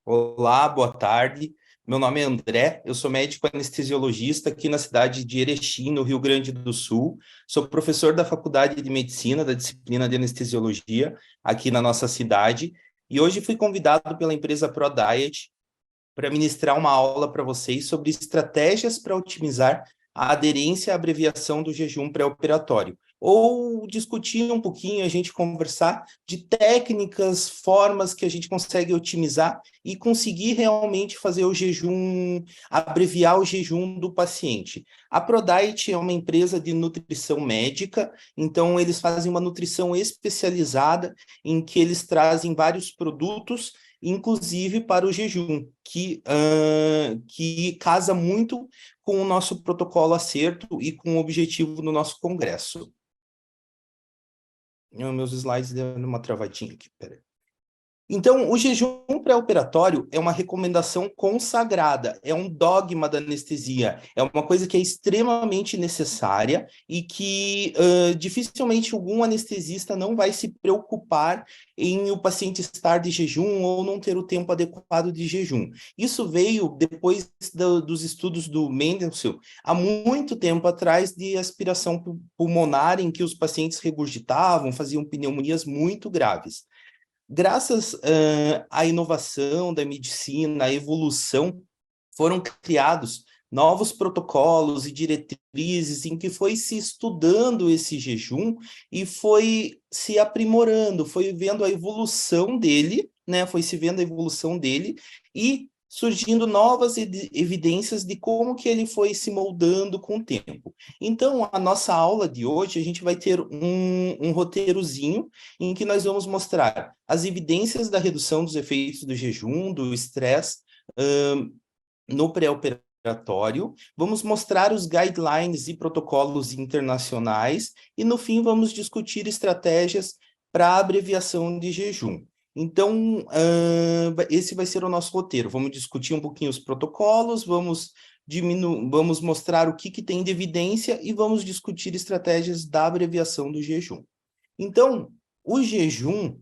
Olá, boa tarde. Meu nome é André, eu sou médico anestesiologista aqui na cidade de Erechim, no Rio Grande do Sul. Sou professor da Faculdade de Medicina, da disciplina de anestesiologia, aqui na nossa cidade. E hoje fui convidado pela empresa ProDiet para ministrar uma aula para vocês sobre estratégias para otimizar a aderência à abreviação do jejum pré-operatório. Ou discutir um pouquinho, a gente conversar de técnicas, formas que a gente consegue otimizar e conseguir realmente fazer o jejum, abreviar o jejum do paciente. A ProDiet é uma empresa de nutrição médica, então eles fazem uma nutrição especializada em que eles trazem vários produtos inclusive para o jejum, que casa muito com o nosso protocolo acerto e com o objetivo do nosso congresso. Meus slides deram uma travadinha aqui, peraí. Então, o jejum pré-operatório é uma recomendação consagrada, é um dogma da anestesia, é uma coisa que é extremamente necessária e que dificilmente algum anestesista não vai se preocupar em o paciente estar de jejum ou não ter o tempo adequado de jejum. Isso veio depois dos estudos do Mendelssohn, há muito tempo atrás, de aspiração pulmonar, em que os pacientes regurgitavam, faziam pneumonias muito graves. Graças à inovação da medicina, à evolução, foram criados novos protocolos e diretrizes em que foi se estudando esse jejum e foi se aprimorando, foi vendo a evolução dele, né? Foi se vendo a evolução dele e surgindo novas evidências de como que ele foi se moldando com o tempo. Então, a nossa aula de hoje, a gente vai ter um roteirozinho em que nós vamos mostrar as evidências da redução dos efeitos do jejum, do estresse, no pré-operatório, vamos mostrar os guidelines e protocolos internacionais e, no fim, vamos discutir estratégias para abreviação de jejum. Então, esse vai ser o nosso roteiro. Vamos discutir um pouquinho os protocolos, vamos mostrar o que tem de evidência e vamos discutir estratégias da abreviação do jejum. Então, o jejum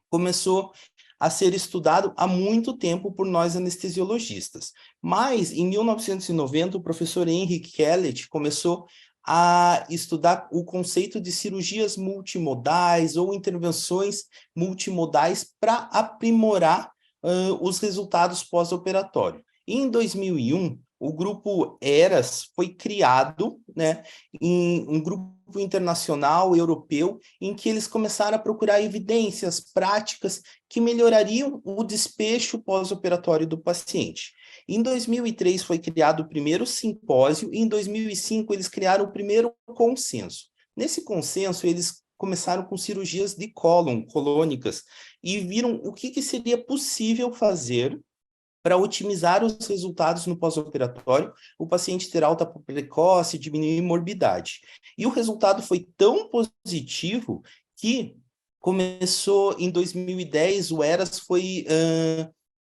começou a ser estudado há muito tempo por nós anestesiologistas. Mas, em 1990, o professor Henrik Kellet começou a estudar o conceito de cirurgias multimodais ou intervenções multimodais para aprimorar os resultados pós-operatório. Em 2001, o grupo ERAS foi criado, né, em um grupo internacional europeu em que eles começaram a procurar evidências práticas que melhorariam o desfecho pós-operatório do paciente. Em 2003 foi criado o primeiro simpósio e em 2005 eles criaram o primeiro consenso. Nesse consenso, eles começaram com cirurgias de cólon, colônicas, e viram o que seria possível fazer para otimizar os resultados no pós-operatório, o paciente ter alta precoce, diminuir morbidade. E o resultado foi tão positivo que começou em 2010, o ERAS foi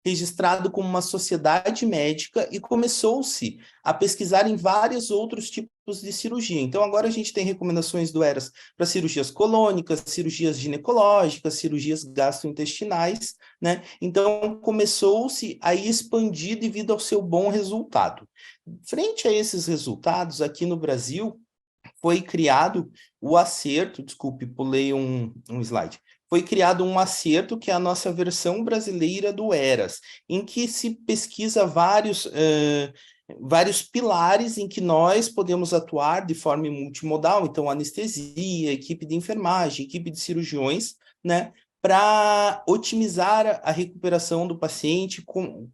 registrado como uma sociedade médica e começou-se a pesquisar em vários outros tipos de cirurgia. Então, agora a gente tem recomendações do ERAS para cirurgias colônicas, cirurgias ginecológicas, cirurgias gastrointestinais, né? Então, começou-se a expandir devido ao seu bom resultado. Frente a esses resultados, aqui no Brasil, foi criado o acerto, desculpe, pulei um slide. Foi criado um acerto, que é a nossa versão brasileira do ERAS, em que se pesquisa vários pilares em que nós podemos atuar de forma multimodal, então anestesia, equipe de enfermagem, equipe de cirurgiões, né, para otimizar a recuperação do paciente,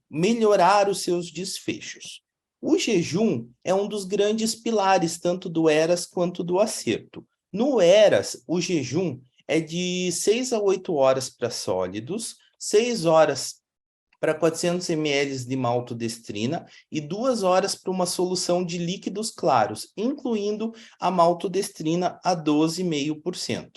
melhorar os seus desfechos. O jejum é um dos grandes pilares, tanto do ERAS quanto do acerto. No ERAS, o jejum é de 6 a 8 horas para sólidos, 6 horas para 400 ml de maltodestrina e 2 horas para uma solução de líquidos claros, incluindo a maltodestrina a 12,5%.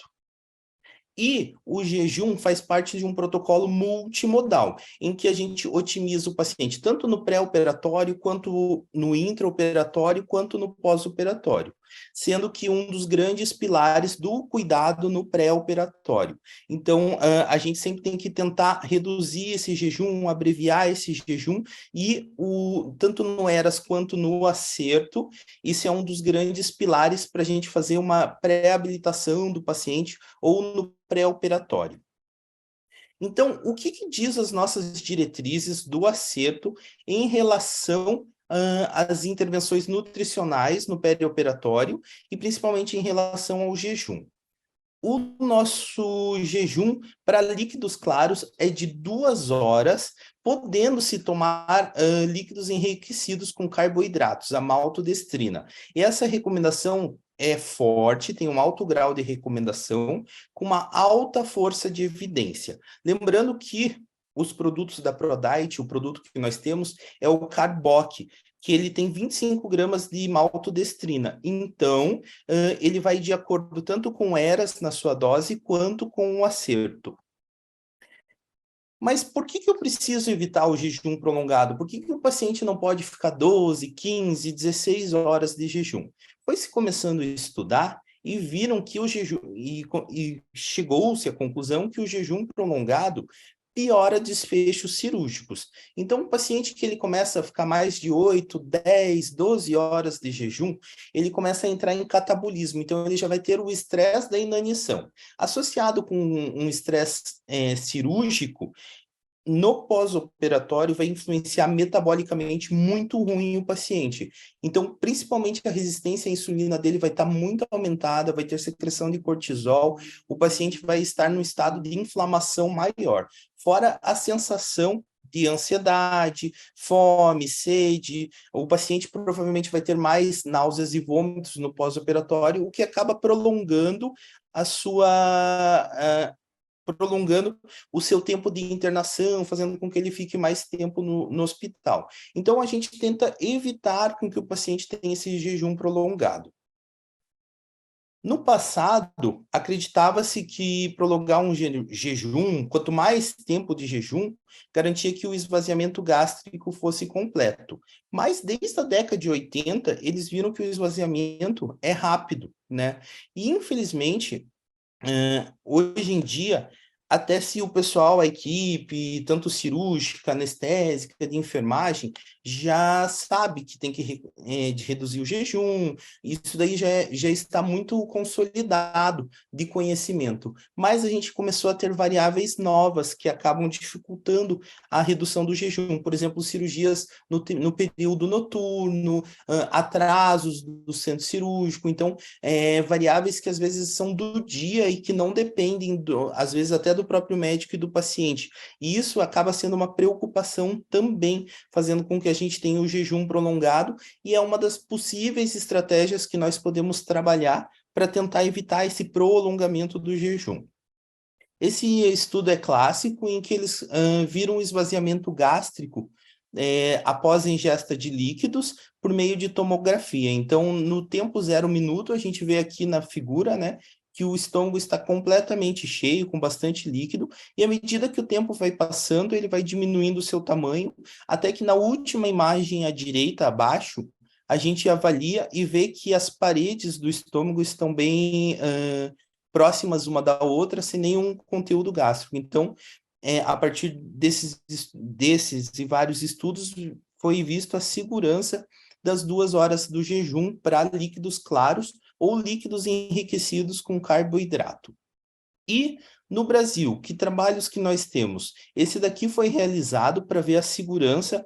E o jejum faz parte de um protocolo multimodal, em que a gente otimiza o paciente tanto no pré-operatório, quanto no intraoperatório, quanto no pós-operatório. sendo que um dos grandes pilares do cuidado no pré-operatório. Então, a gente sempre tem que tentar reduzir esse jejum, abreviar esse jejum, e tanto no ERAS quanto no acerto, isso é um dos grandes pilares para a gente fazer uma pré-habilitação do paciente ou no pré-operatório. Então, o que diz as nossas diretrizes do acerto em relação às intervenções nutricionais no perioperatório e principalmente em relação ao jejum? O nosso jejum para líquidos claros é de 2 horas, podendo-se tomar líquidos enriquecidos com carboidratos, a maltodestrina. E essa recomendação é forte, tem um alto grau de recomendação, com uma alta força de evidência. Lembrando que os produtos da ProDiet, o produto que nós temos é o Carboc, que ele tem 25 gramas de maltodestrina. Então, ele vai de acordo tanto com o ERAS na sua dose, quanto com o acerto. Mas por que eu preciso evitar o jejum prolongado? Por que o paciente não pode ficar 12, 15, 16 horas de jejum? Foi se começando a estudar e viram que o jejum, e chegou-se à conclusão que o jejum prolongado piora desfechos cirúrgicos. Então, o paciente que ele começa a ficar mais de 8, 10, 12 horas de jejum, ele começa a entrar em catabolismo. Então, ele já vai ter o estresse da inanição. Associado com um estresse cirúrgico, no pós-operatório vai influenciar metabolicamente muito ruim o paciente. Então, principalmente a resistência à insulina dele vai estar muito aumentada, vai ter secreção de cortisol, o paciente vai estar num estado de inflamação maior. Fora a sensação de ansiedade, fome, sede, o paciente provavelmente vai ter mais náuseas e vômitos no pós-operatório, o que acaba prolongando a sua prolongando o seu tempo de internação, fazendo com que ele fique mais tempo no hospital. Então, a gente tenta evitar com que o paciente tenha esse jejum prolongado. No passado, acreditava-se que prolongar um jejum, quanto mais tempo de jejum, garantia que o esvaziamento gástrico fosse completo. Mas desde a década de 80, eles viram que o esvaziamento é rápido, né? E, infelizmente, hoje em dia, até se o pessoal, a equipe, tanto cirúrgica, anestésica, de enfermagem, já sabe que tem que de reduzir o jejum, isso daí já está muito consolidado de conhecimento. Mas a gente começou a ter variáveis novas que acabam dificultando a redução do jejum. Por exemplo, cirurgias no período noturno, atrasos do centro cirúrgico. Então, variáveis que às vezes são do dia e que não dependem, às vezes até do próprio médico e do paciente. E isso acaba sendo uma preocupação também, fazendo com que a gente tenha o jejum prolongado, e é uma das possíveis estratégias que nós podemos trabalhar para tentar evitar esse prolongamento do jejum. Esse estudo é clássico, em que eles viram o esvaziamento gástrico após a ingesta de líquidos por meio de tomografia. Então, no tempo 0 minuto, a gente vê aqui na figura, né, que o estômago está completamente cheio, com bastante líquido, e à medida que o tempo vai passando, ele vai diminuindo o seu tamanho, até que na última imagem à direita, abaixo, a gente avalia e vê que as paredes do estômago estão bem próximas uma da outra, sem nenhum conteúdo gástrico. Então, a partir desses e vários estudos, foi visto a segurança das 2 horas do jejum para líquidos claros ou líquidos enriquecidos com carboidrato. E no Brasil, que trabalhos que nós temos? Esse daqui foi realizado para ver a segurança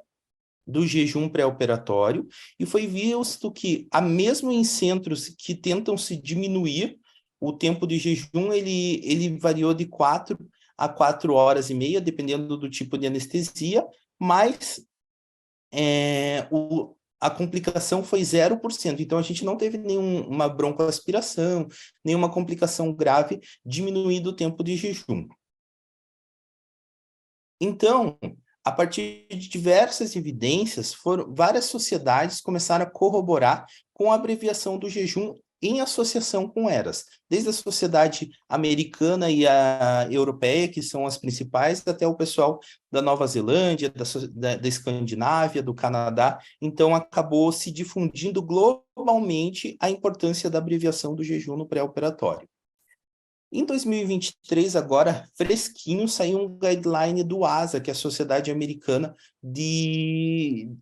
do jejum pré-operatório, e foi visto que, mesmo em centros que tentam se diminuir, o tempo de jejum ele variou de 4 a 4 horas e meia, dependendo do tipo de anestesia, mas a complicação foi 0%. Então, a gente não teve nenhuma broncoaspiração, nenhuma complicação grave, diminuindo o tempo de jejum. Então, a partir de diversas evidências, várias sociedades começaram a corroborar com a abreviação do jejum em associação com elas, desde a sociedade americana e a europeia, que são as principais, até o pessoal da Nova Zelândia, da Escandinávia, do Canadá. Então, acabou se difundindo globalmente a importância da abreviação do jejum no pré-operatório. Em 2023, agora, fresquinho, saiu um guideline do ASA, que é a Sociedade Americana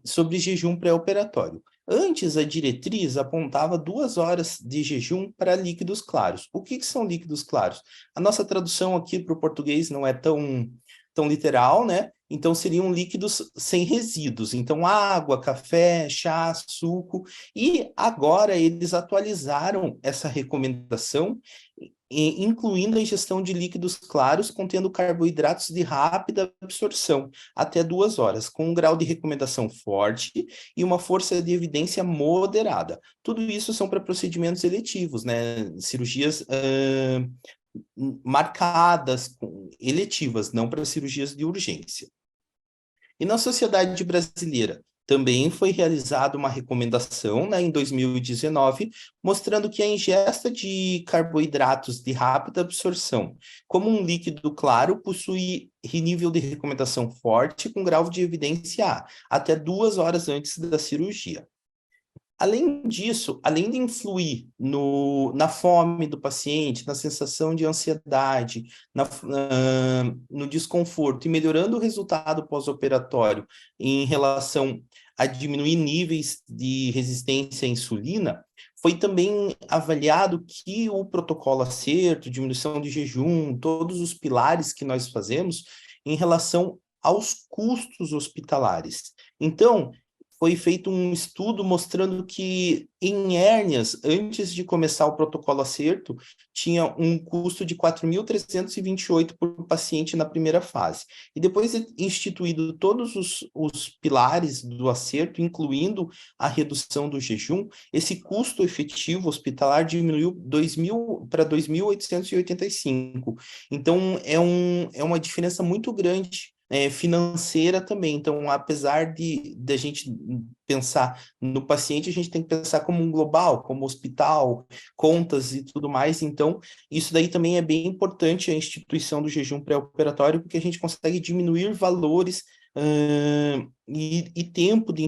sobre jejum pré-operatório. Antes, a diretriz apontava 2 horas de jejum para líquidos claros. O que são líquidos claros? A nossa tradução aqui para o português não é tão literal, né? Então, seriam líquidos sem resíduos. Então, água, café, chá, suco. E agora eles atualizaram essa recomendação, incluindo a ingestão de líquidos claros contendo carboidratos de rápida absorção, até 2 horas, com um grau de recomendação forte e uma força de evidência moderada. Tudo isso são para procedimentos eletivos, né? Cirurgias marcadas, eletivas, não para cirurgias de urgência. E na sociedade brasileira, também foi realizada uma recomendação, né, em 2019, mostrando que a ingesta de carboidratos de rápida absorção, como um líquido claro, possui nível de recomendação forte com grau de evidência A, até 2 horas antes da cirurgia. Além disso, além de influir na fome do paciente, na sensação de ansiedade, no desconforto e melhorando o resultado pós-operatório em relação a diminuir níveis de resistência à insulina, foi também avaliado que o protocolo acerto, diminuição de jejum, todos os pilares que nós fazemos em relação aos custos hospitalares. Então, foi feito um estudo mostrando que em hérnias, antes de começar o protocolo acerto, tinha um custo de 4.328 por paciente na primeira fase. E depois de instituído todos os pilares do acerto, incluindo a redução do jejum, esse custo efetivo hospitalar diminuiu 2.000 para 2.885. Então, é uma diferença muito grande financeira também. Então, apesar de a gente pensar no paciente, a gente tem que pensar como um global, como hospital, contas e tudo mais. Então, isso daí também é bem importante, a instituição do jejum pré-operatório, porque a gente consegue diminuir valores e tempo de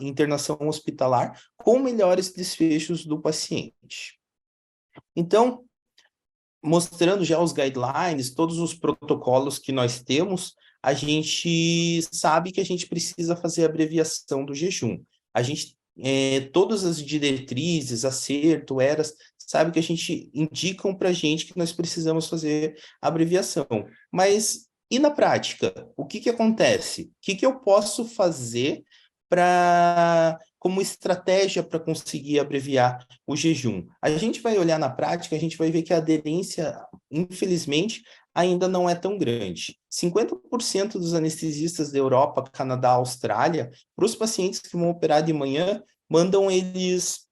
internação hospitalar com melhores desfechos do paciente. Então, mostrando já os guidelines, todos os protocolos que nós temos, a gente sabe que a gente precisa fazer a abreviação do jejum. A gente, todas as diretrizes, acerto, eras, sabe que a gente indicam para a gente que nós precisamos fazer a abreviação. Mas e na prática? O que acontece? O que eu posso fazer como estratégia para conseguir abreviar o jejum? A gente vai olhar na prática, a gente vai ver que a aderência, infelizmente, ainda não é tão grande. 50% dos anestesistas da Europa, Canadá, Austrália, para os pacientes que vão operar de manhã, mandam eles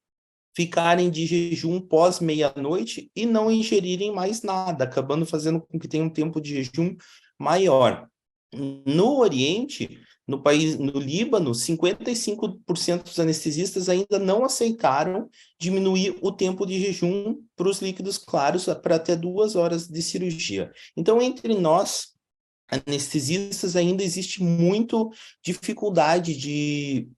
ficarem de jejum pós meia-noite e não ingerirem mais nada, acabando fazendo com que tenha um tempo de jejum maior. No Oriente, no Líbano, 55% dos anestesistas ainda não aceitaram diminuir o tempo de jejum para os líquidos claros para até 2 horas de cirurgia. Então, entre nós, anestesistas, ainda existe muito dificuldade de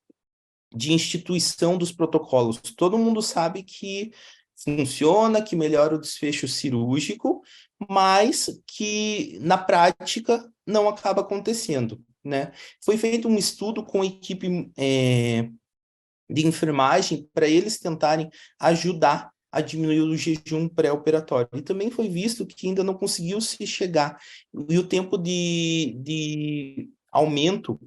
instituição dos protocolos. Todo mundo sabe que funciona, que melhora o desfecho cirúrgico, mas que na prática não acaba acontecendo, né? Foi feito um estudo com a equipe de enfermagem para eles tentarem ajudar a diminuir o jejum pré-operatório. E também foi visto que ainda não conseguiu se chegar. E o tempo de aumento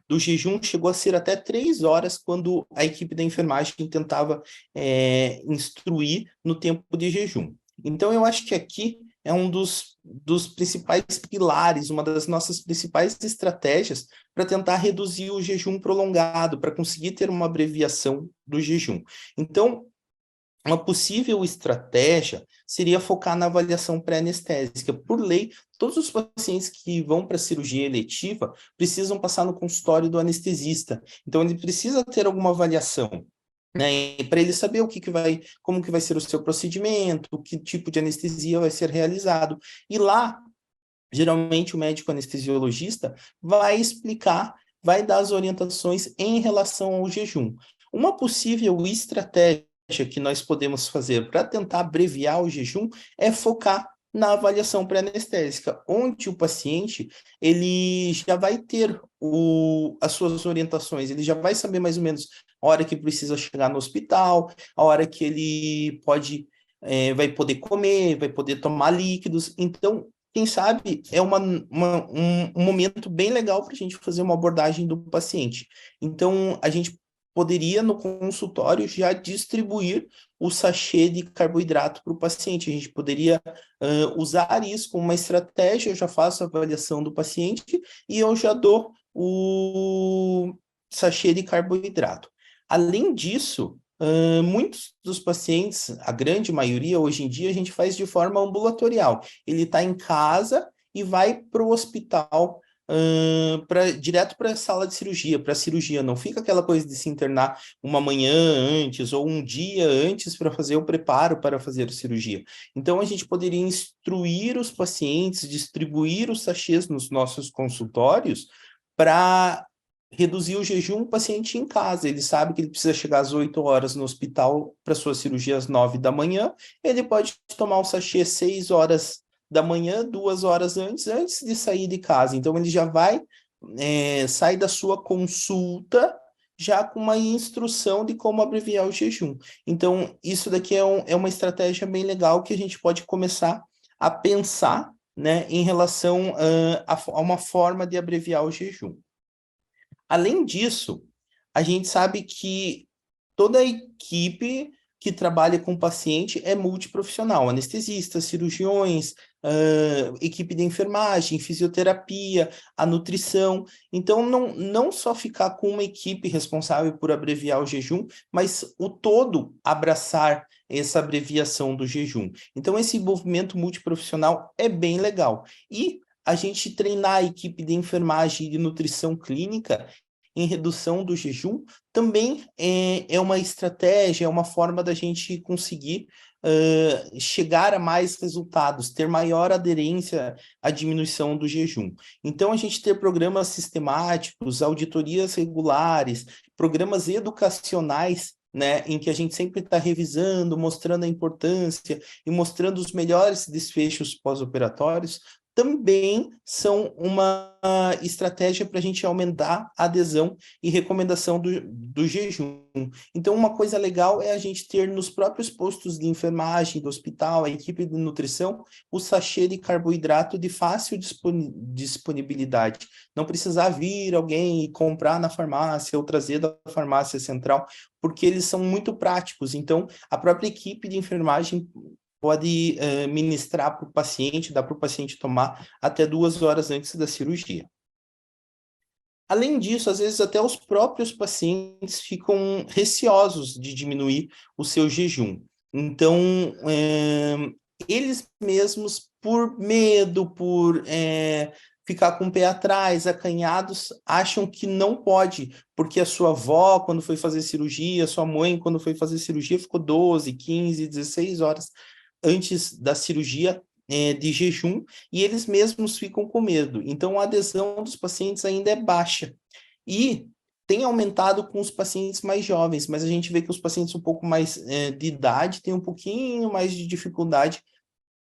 do jejum chegou a ser até 3 horas quando a equipe da enfermagem tentava instruir no tempo de jejum. Então, eu acho que aqui é um dos principais pilares, uma das nossas principais estratégias para tentar reduzir o jejum prolongado, para conseguir ter uma abreviação do jejum. Então, uma possível estratégia seria focar na avaliação pré-anestésica. Por lei, todos os pacientes que vão para a cirurgia eletiva precisam passar no consultório do anestesista. Então, ele precisa ter alguma avaliação né, para ele saber como que vai ser o seu procedimento, que tipo de anestesia vai ser realizado. E lá, geralmente, o médico anestesiologista vai explicar, vai dar as orientações em relação ao jejum. Uma possível estratégia que nós podemos fazer para tentar abreviar o jejum é focar na avaliação pré-anestésica, onde o paciente ele já vai ter as suas orientações, ele já vai saber mais ou menos a hora que precisa chegar no hospital, a hora que ele vai poder comer, vai poder tomar líquidos. Então, quem sabe é um momento bem legal para a gente fazer uma abordagem do paciente. Então, a gente poderia, no consultório, já distribuir o sachê de carboidrato para o paciente. A gente poderia usar isso como uma estratégia, eu já faço a avaliação do paciente e eu já dou o sachê de carboidrato. Além disso, muitos dos pacientes, a grande maioria, hoje em dia, a gente faz de forma ambulatorial. Ele está em casa e vai para o hospital, direto para a sala de cirurgia, para a cirurgia. Não fica aquela coisa de se internar uma manhã antes ou um dia antes para fazer o preparo para fazer a cirurgia. Então, a gente poderia instruir os pacientes, distribuir os sachês nos nossos consultórios para reduzir o jejum, o paciente em casa. Ele sabe que ele precisa chegar às 8 horas no hospital para sua cirurgia às 9 da manhã. Ele pode tomar o sachê 6 horas da manhã, 2 horas antes de sair de casa. Então, ele já vai sair da sua consulta já com uma instrução de como abreviar o jejum. Então, isso daqui é uma estratégia bem legal que a gente pode começar a pensar, né, em relação a uma forma de abreviar o jejum. Além disso, a gente sabe que toda a equipe que trabalha com o paciente é multiprofissional, anestesistas, cirurgiões, equipe de enfermagem, fisioterapia, a nutrição. Então, não só ficar com uma equipe responsável por abreviar o jejum, mas o todo abraçar essa abreviação do jejum. Então, esse envolvimento multiprofissional é bem legal. E a gente treinar a equipe de enfermagem e de nutrição clínica em redução do jejum também é uma estratégia, é uma forma da gente conseguir chegar a mais resultados, ter maior aderência à diminuição do jejum. Então, a gente ter programas sistemáticos, auditorias regulares, programas educacionais, né, em que a gente sempre está revisando, mostrando a importância e mostrando os melhores desfechos pós-operatórios, também são uma estratégia para a gente aumentar a adesão e recomendação do jejum. Então, uma coisa legal é a gente ter nos próprios postos de enfermagem do hospital, a equipe de nutrição, o sachê de carboidrato de fácil disponibilidade. Não precisar vir alguém e comprar na farmácia ou trazer da farmácia central, porque eles são muito práticos. Então, a própria equipe de enfermagem pode ministrar para o paciente, dá para o paciente tomar até 2 horas antes da cirurgia. Além disso, às vezes até os próprios pacientes ficam receosos de diminuir o seu jejum. Então, eles mesmos, por medo, por ficar com o pé atrás, acanhados, acham que não pode, porque a sua avó, quando foi fazer cirurgia, sua mãe, quando foi fazer cirurgia, ficou 12, 15, 16 horas antes da cirurgia de jejum, e eles mesmos ficam com medo. Então, a adesão dos pacientes ainda é baixa. E tem aumentado com os pacientes mais jovens, mas a gente vê que os pacientes um pouco mais de idade têm um pouquinho mais de dificuldade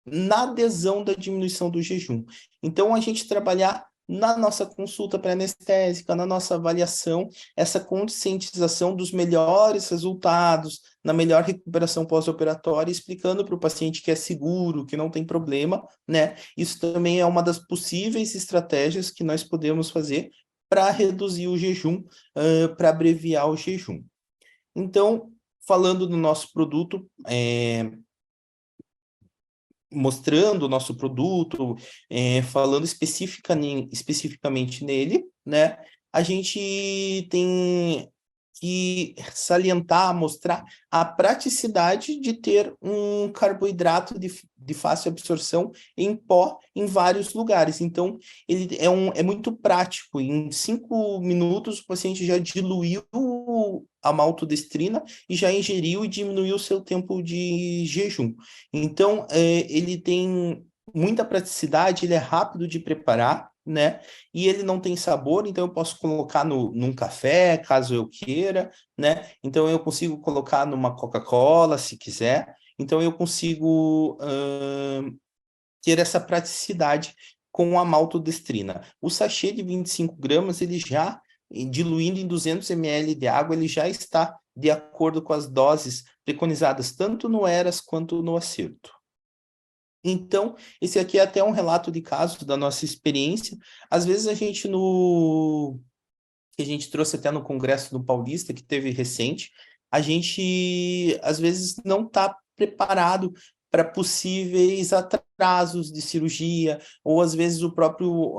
na adesão da diminuição do jejum. Então, a gente trabalhar na nossa consulta pré-anestésica, na nossa avaliação, essa conscientização dos melhores resultados, na melhor recuperação pós-operatória, explicando para o paciente que é seguro, que não tem problema, né? Isso também é uma das possíveis estratégias que nós podemos fazer para reduzir o jejum, para abreviar o jejum. Então, falando do nosso produto, mostrando o nosso produto, falando especificamente nele, né? A gente tem que salientar, mostrar a praticidade de ter um carboidrato de fácil absorção em pó em vários lugares. Então, ele é muito prático. Em 5 minutos, o paciente já diluiu a maltodextrina e já ingeriu e diminuiu o seu tempo de jejum. Então, ele tem muita praticidade, ele é rápido de preparar, né? E ele não tem sabor, então eu posso colocar num café, caso eu queira, né? Então eu consigo colocar numa Coca-Cola, se quiser. Então eu consigo ter essa praticidade com a maltodextrina. O sachê de 25 gramas, ele já, diluindo em 200 ml de água, ele já está de acordo com as doses preconizadas, tanto no ERAS quanto no acerto. Então, esse aqui é até um relato de caso da nossa experiência. Às vezes a gente que a gente trouxe até no Congresso do Paulista, que teve recente, a gente às vezes não está preparado para possíveis atrasos de cirurgia, ou às vezes o próprio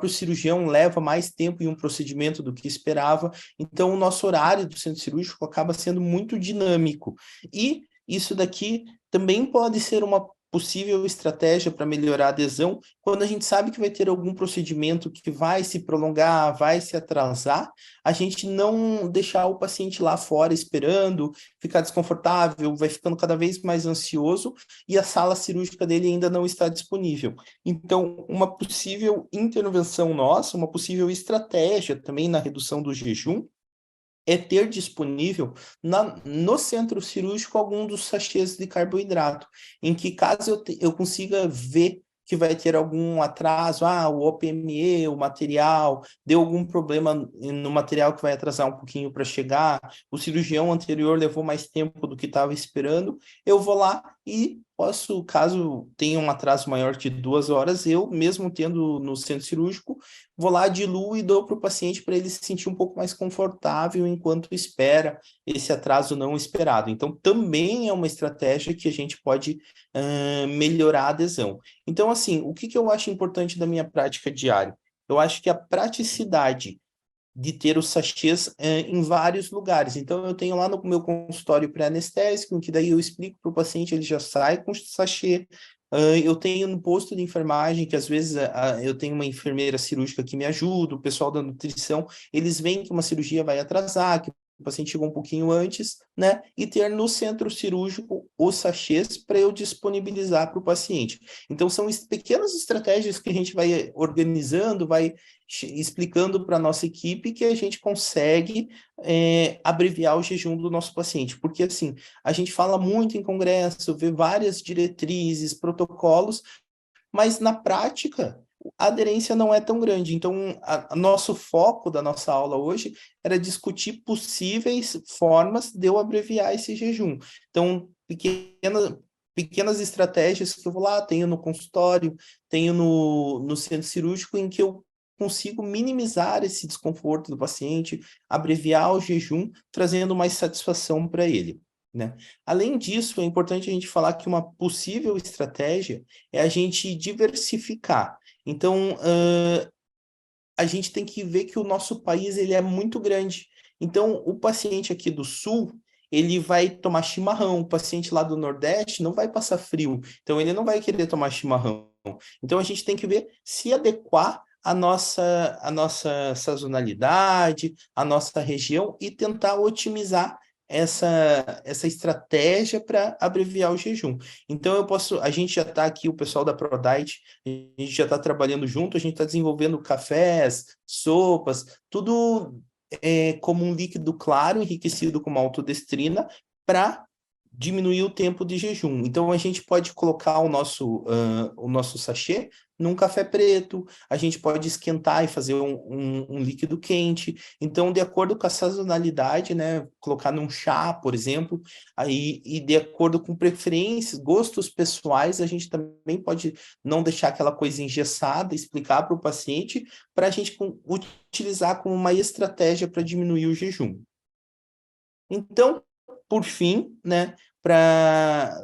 cirurgião leva mais tempo em um procedimento do que esperava. Então, o nosso horário do centro cirúrgico acaba sendo muito dinâmico. E isso daqui também pode ser uma possível estratégia para melhorar a adesão, quando a gente sabe que vai ter algum procedimento que vai se prolongar, vai se atrasar, a gente não deixar o paciente lá fora esperando, ficar desconfortável, vai ficando cada vez mais ansioso e a sala cirúrgica dele ainda não está disponível. Então, uma possível intervenção nossa, uma possível estratégia também na redução do jejum, é ter disponível no centro cirúrgico algum dos sachês de carboidrato, em que caso eu consiga ver que vai ter algum atraso, o OPME, o material, deu algum problema no material que vai atrasar um pouquinho para chegar, o cirurgião anterior levou mais tempo do que estava esperando, eu vou lá e posso, caso tenha um atraso maior de 2 horas, eu, mesmo tendo no centro cirúrgico, vou lá, diluo e dou para o paciente para ele se sentir um pouco mais confortável enquanto espera esse atraso não esperado. Então, também é uma estratégia que a gente pode melhorar a adesão. Então, assim, o que eu acho importante da minha prática diária? Eu acho que a praticidade de ter os sachês em vários lugares. Então, eu tenho lá no meu consultório pré-anestésico, em que daí eu explico para o paciente, ele já sai com o sachê. Eu tenho no posto de enfermagem, que às vezes eu tenho uma enfermeira cirúrgica que me ajuda, o pessoal da nutrição, eles veem que uma cirurgia vai atrasar, que o paciente chegou um pouquinho antes, né? E ter no centro cirúrgico os sachês para eu disponibilizar para o paciente. Então, são pequenas estratégias que a gente vai organizando, vai explicando para a nossa equipe que a gente consegue abreviar o jejum do nosso paciente. Porque, assim, a gente fala muito em congresso, vê várias diretrizes, protocolos, mas na prática a aderência não é tão grande. Então, nosso foco da nossa aula hoje era discutir possíveis formas de eu abreviar esse jejum. Então, pequenas estratégias que eu vou lá, tenho no consultório, tenho no centro cirúrgico, em que eu consigo minimizar esse desconforto do paciente, abreviar o jejum, trazendo mais satisfação para ele, né? Além disso, é importante a gente falar que uma possível estratégia é a gente diversificar. Então, a gente tem que ver que o nosso país ele é muito grande. Então, o paciente aqui do Sul, ele vai tomar chimarrão. O paciente lá do Nordeste não vai passar frio. Então, ele não vai querer tomar chimarrão. Então, a gente tem que ver se adequar a nossa sazonalidade, a nossa região e tentar otimizar essa estratégia para abreviar o jejum. Então, a gente já está aqui, o pessoal da ProDiet, a gente já está trabalhando junto, a gente está desenvolvendo cafés, sopas, tudo como um líquido claro, enriquecido com maltodextrina, para diminuir o tempo de jejum. Então, a gente pode colocar o nosso sachê num café preto, a gente pode esquentar e fazer um líquido quente. Então, de acordo com a sazonalidade, né, colocar num chá, por exemplo, aí, e de acordo com preferências, gostos pessoais, a gente também pode não deixar aquela coisa engessada, explicar para o paciente, para a gente utilizar como uma estratégia para diminuir o jejum. Então, por fim, né, para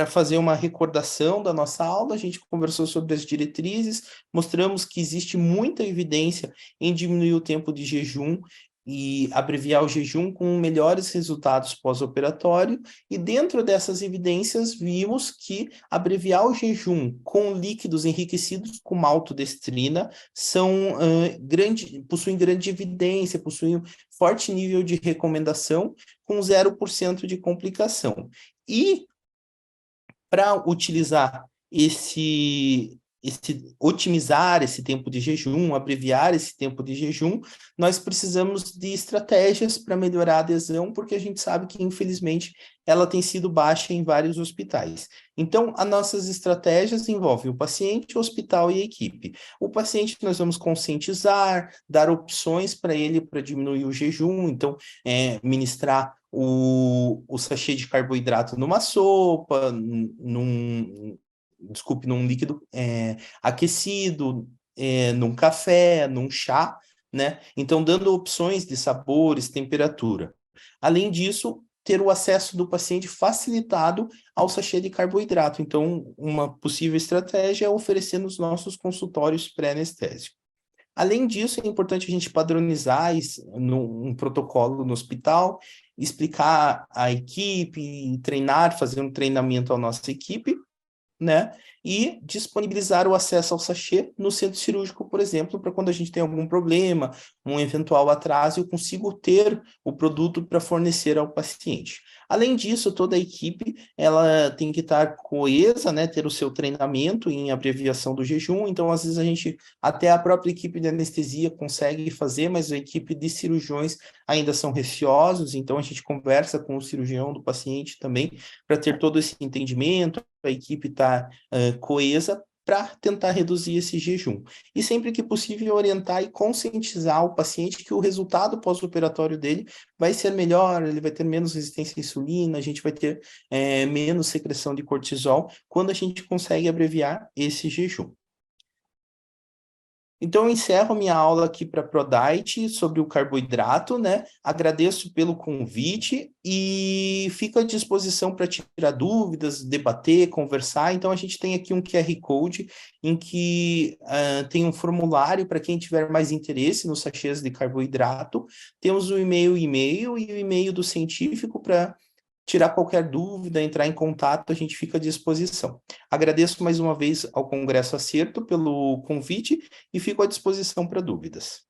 fazer uma recordação da nossa aula, a gente conversou sobre as diretrizes, mostramos que existe muita evidência em diminuir o tempo de jejum, e abreviar o jejum com melhores resultados pós-operatório, e dentro dessas evidências vimos que abreviar o jejum com líquidos enriquecidos com maltodestrina possuem grande evidência, possuem forte nível de recomendação com 0% de complicação. E para utilizar otimizar esse tempo de jejum, abreviar esse tempo de jejum, nós precisamos de estratégias para melhorar a adesão, porque a gente sabe que, infelizmente, ela tem sido baixa em vários hospitais. Então, as nossas estratégias envolvem o paciente, o hospital e a equipe. O paciente nós vamos conscientizar, dar opções para ele para diminuir o jejum, então, ministrar o sachê de carboidrato numa sopa, num líquido aquecido, num café, num chá, né? Então, dando opções de sabores, temperatura. Além disso, ter o acesso do paciente facilitado ao sachê de carboidrato. Então, uma possível estratégia é oferecer nos nossos consultórios pré-anestésicos. Além disso, é importante a gente padronizar um protocolo no hospital, explicar a equipe, treinar, fazer um treinamento à nossa equipe, né? E disponibilizar o acesso ao sachê no centro cirúrgico, por exemplo, para quando a gente tem algum problema, um eventual atraso, eu consigo ter o produto para fornecer ao paciente. Além disso, toda a equipe ela tem que estar coesa, né? Ter o seu treinamento em abreviação do jejum. Então, às vezes, até a própria equipe de anestesia consegue fazer, mas a equipe de cirurgiões ainda são receosos, então a gente conversa com o cirurgião do paciente também para ter todo esse entendimento, a equipe está coesa para tentar reduzir esse jejum. E sempre que possível orientar e conscientizar o paciente que o resultado pós-operatório dele vai ser melhor, ele vai ter menos resistência à insulina, a gente vai ter menos secreção de cortisol quando a gente consegue abreviar esse jejum. Então, eu encerro minha aula aqui para a ProDiet sobre o carboidrato, né? Agradeço pelo convite e fico à disposição para tirar dúvidas, debater, conversar. Então, a gente tem aqui um QR Code em que tem um formulário para quem tiver mais interesse nos sachês de carboidrato. Temos o e-mail e o e-mail do científico para tirar qualquer dúvida, entrar em contato, a gente fica à disposição. Agradeço mais uma vez ao Congresso Acerto pelo convite e fico à disposição para dúvidas.